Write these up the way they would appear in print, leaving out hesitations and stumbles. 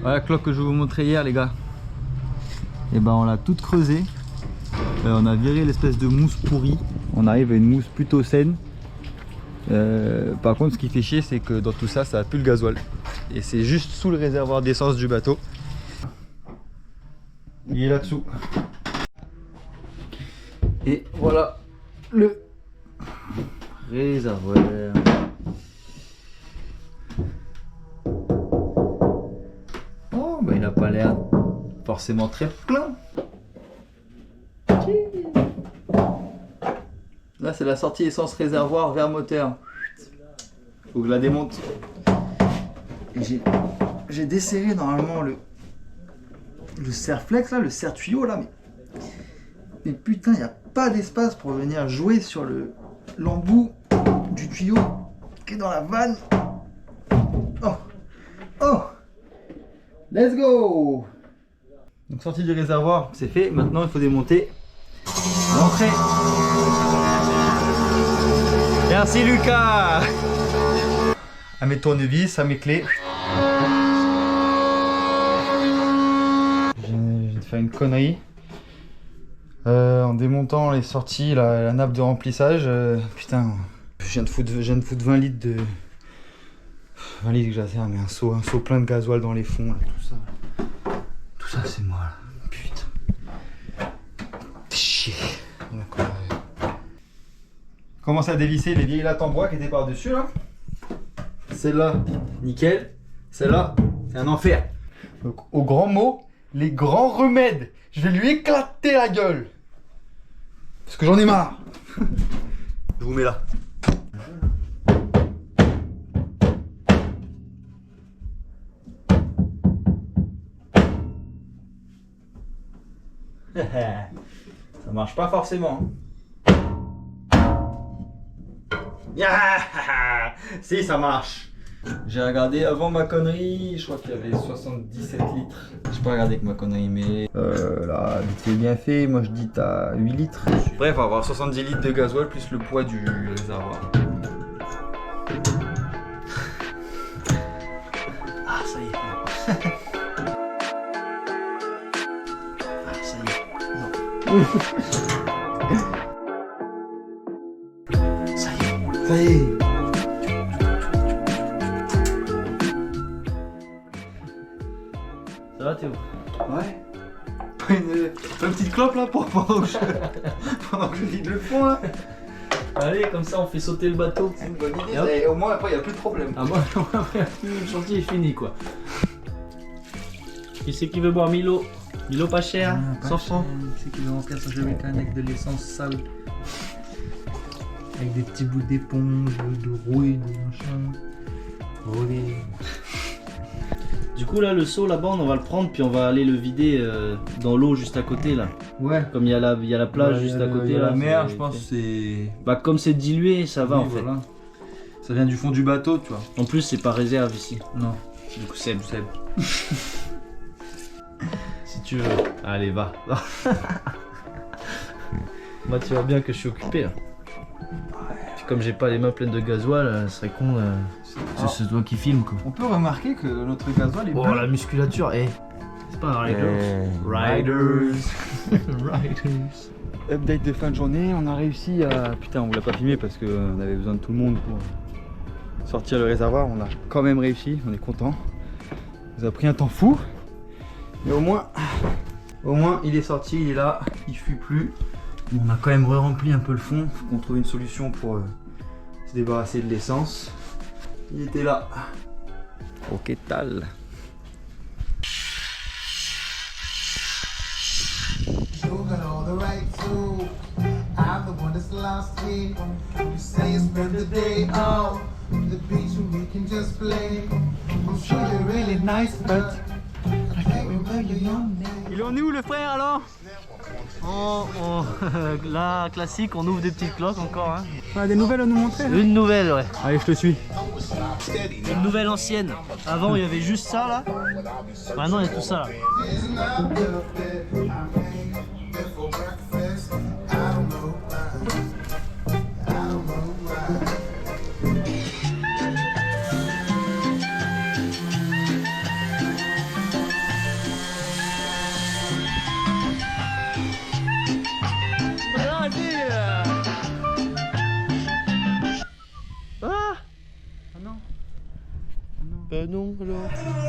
Voilà la cloque que je vous montrais hier les gars. Et ben on l'a toute creusée. On a viré l'espèce de mousse pourrie. On arrive à une mousse plutôt saine. Par contre ce qui fait chier c'est que dans tout ça, ça a plus le gasoil. Et c'est juste sous le réservoir d'essence du bateau. Il est là-dessous. Et voilà le réservoir. Oh bah il n'a pas l'air forcément très plein. Là c'est la sortie essence réservoir vers moteur. Faut que je la démonte. J'ai desserré normalement le serre-flex là, le serre-tuyau là, mais putain, il n'y a pas d'espace pour venir jouer sur l'embout du tuyau qui est dans la vanne. Oh, oh, let's go. Donc sortie du réservoir, c'est fait. Maintenant il faut démonter l'entrée. Merci Lucas. À mes tournevis, à mes clés. Je viens de faire une connerie. En démontant les sorties, la nappe de remplissage, putain, je viens de foutre 20 litres de... 20 litres que j'assère, mais un seau plein de gasoil dans les fonds, là, tout ça. Tout ça c'est moi, là. Putain. Chier. D'accord. Commence à dévisser les vieilles lattes en bois qui étaient par-dessus, là. Celle-là, nickel. Celle-là, c'est un enfer. Donc, au grand mot, les grands remèdes. Je vais lui éclater la gueule. Parce que j'en ai marre. Je vous mets là. Ça marche pas forcément. Si, ça marche. J'ai regardé avant ma connerie, je crois qu'il y avait 77 litres. J'ai pas regardé que ma connerie, mais là, vite fait bien fait, moi je dis t'as 8 litres. Bref, on va avoir 70 litres de gasoil plus le poids du réservoir. Ah, ça y est. Ah, ça y est. Non. Ça y est. Ça y est. Ça va Théo? Ouais. Une petite clope là pour pendant que je vide le fond là. Allez, comme ça on fait sauter le bateau. C'est une bonne idée. Et au moins après il n'y a plus de problème. Ah moi après le chantier est fini quoi. Qui c'est qui veut boire Milo? Milo pas cher, 100 francs. Qui c'est qui veut remplir son jerrycan avec de l'essence sale? Avec des petits bouts d'éponge, de rouille, de machin. Oui. Du coup là le seau là-bas on va le prendre puis on va aller le vider dans l'eau juste à côté là. Ouais. Comme il y a la plage juste à côté là. La mer je pense c'est... Bah comme c'est dilué ça va Oui, en fait. voilà. Ça vient du fond du bateau tu vois. En plus c'est pas réserve ici. Non. Du coup Seb. Si tu veux. Allez va. Moi tu vois bien que je suis occupé là. Puis comme j'ai pas les mains pleines de gasoil, ce serait con. C'est toi qui filme quoi. On peut remarquer que notre gasoil est Oh bleu. la musculature, c'est pas un Riders. Update de fin de journée, on a réussi à... Putain on vous l'a pas filmé parce qu'on avait besoin de tout le monde pour sortir le réservoir. On a quand même réussi, on est content. Ça nous a pris un temps fou. Mais au moins il est sorti, il est là, il fuit plus. On a quand même rempli un peu le fond, faut qu'on trouve une solution pour se débarrasser de l'essence. Il était là. Ok tal. Il en est où le frère alors? Là, classique, on ouvre des petites cloques encore. Hein. Ah, des nouvelles à nous montrer? Une nouvelle, ouais. Allez, je te suis. Une nouvelle ancienne. Avant, il y avait juste ça là. Maintenant, il y a tout ça là.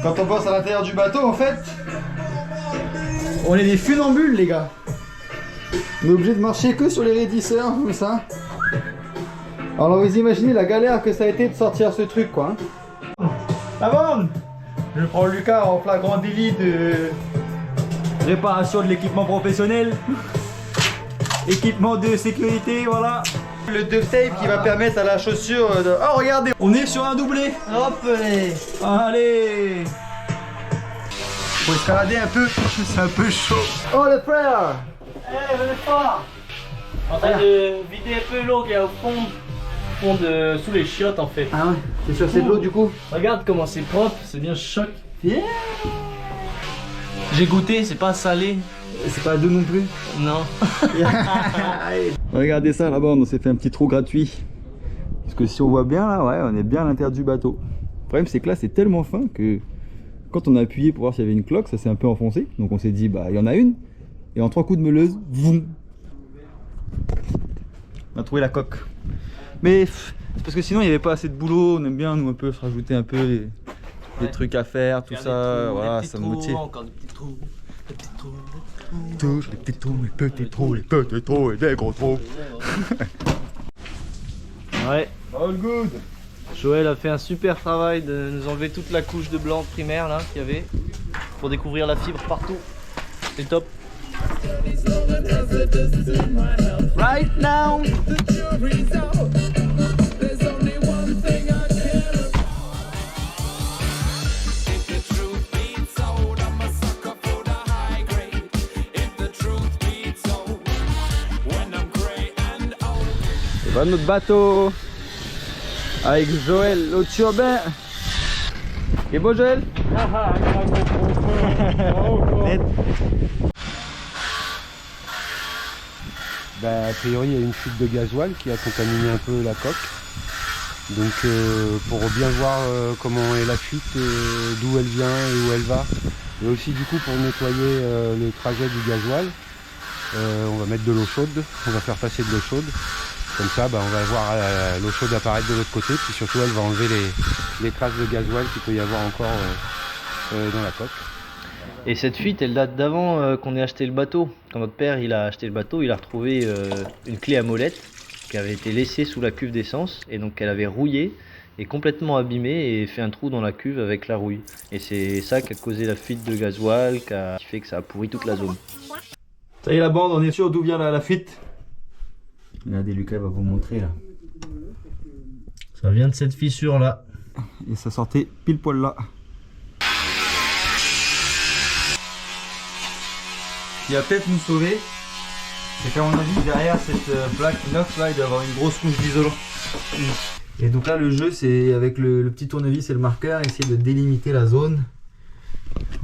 Quand on passe à l'intérieur du bateau, en fait, on est des funambules, les gars. On est obligé de marcher que sur les raidisseurs, comme ça. Alors vous imaginez la galère que ça a été de sortir ce truc, quoi. La bande! Je prends Lucas en flagrant délit de réparation de l'équipement professionnel. Équipement de sécurité, voilà. Le duct tape qui va permettre à la chaussure de... Oh regardez, on est sur un doublé. Hop allez. Allez. Faut escalader un peu, c'est un peu chaud. Oh le frère. Eh, venez fort. En train de vider un peu l'eau qu'il y a au fond de... sous les chiottes en fait. Ah ouais, c'est sûr, c'est de l'eau du coup. Regarde comment c'est propre, c'est bien choc. Yeah. J'ai goûté, c'est pas salé. C'est pas doux non plus. Non. Regardez ça là-bas, on s'est fait un petit trou gratuit. Parce que si on voit bien là, ouais, on est bien à l'intérieur du bateau. Le problème c'est que là c'est tellement fin que quand on a appuyé pour voir s'il y avait une cloque, ça s'est un peu enfoncé. Donc on s'est dit bah il y en a une. Et en 3 coups de meuleuse, boum, on a trouvé la coque. Mais c'est parce que sinon il n'y avait pas assez de boulot. On aime bien nous un peu se rajouter un peu des trucs à faire, tout ça. Voilà, ça me motive. Encore des petits trous. Des petits trous. Touche les petits trous, les petits trous, les petits trous et des gros trous. Ouais. All good. Joël a fait un super travail de nous enlever toute la couche de blanc primaire là qu'il y avait pour découvrir la fibre partout. C'est top. Right now. Voilà notre bateau avec Joël au turbin. Et beau Joël. Bah, a priori, il y a une fuite de gasoil qui a contaminé un peu la coque. Donc, pour bien voir comment est la fuite, d'où elle vient et où elle va, et aussi du coup pour nettoyer le trajet du gasoil, on va mettre de l'eau chaude, on va faire passer de l'eau chaude. Comme ça, bah, on va voir l'eau chaude apparaître de l'autre côté, puis surtout elle va enlever les traces de gasoil qu'il peut y avoir encore dans la coque. Et cette fuite, elle date d'avant qu'on ait acheté le bateau. Quand notre père il a acheté le bateau, il a retrouvé une clé à molette qui avait été laissée sous la cuve d'essence et donc elle avait rouillé et complètement abîmée et fait un trou dans la cuve avec la rouille. Et c'est ça qui a causé la fuite de gasoil, qui fait que ça a pourri toute la zone. Ça y est la bande, on est sûr d'où vient la fuite. Regardez, Lucas va vous montrer là. Ça vient de cette fissure là. Et ça sortait pile poil là. Ce qui va peut-être nous sauver, c'est qu'à mon avis derrière cette plaque inox là, il doit y avoir une grosse couche d'isolant. Et donc là le jeu c'est avec le petit tournevis et le marqueur, essayer de délimiter la zone.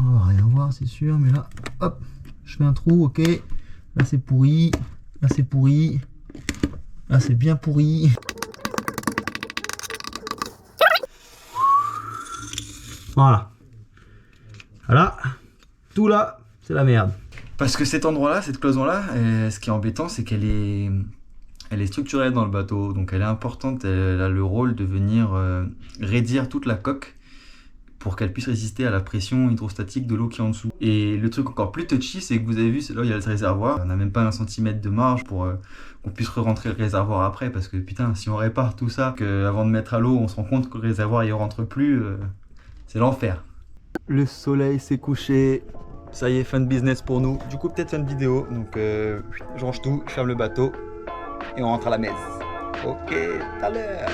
On va rien voir c'est sûr, mais là, hop, je fais un trou, ok. Là c'est pourri, là c'est pourri. Là c'est bien pourri. Voilà. Voilà. Tout là, c'est la merde. Parce que cet endroit-là, cette cloison-là, ce qui est embêtant, c'est qu'elle est structurée dans le bateau. Donc elle est importante, elle a le rôle de venir raidir toute la coque pour qu'elle puisse résister à la pression hydrostatique de l'eau qui est en dessous. Et le truc encore plus touchy, c'est que vous avez vu, c'est là où il y a le réservoir. On n'a même pas 1 centimètre de marge pour qu'on puisse re-rentrer le réservoir après. Parce que putain, si on répare tout ça, qu'avant de mettre à l'eau, on se rend compte que le réservoir il rentre plus, c'est l'enfer. Le soleil s'est couché. Ça y est, fin de business pour nous. Du coup, peut-être fin de vidéo. Donc, je range tout, je ferme le bateau et on rentre à la messe. Ok, tout à l'heure.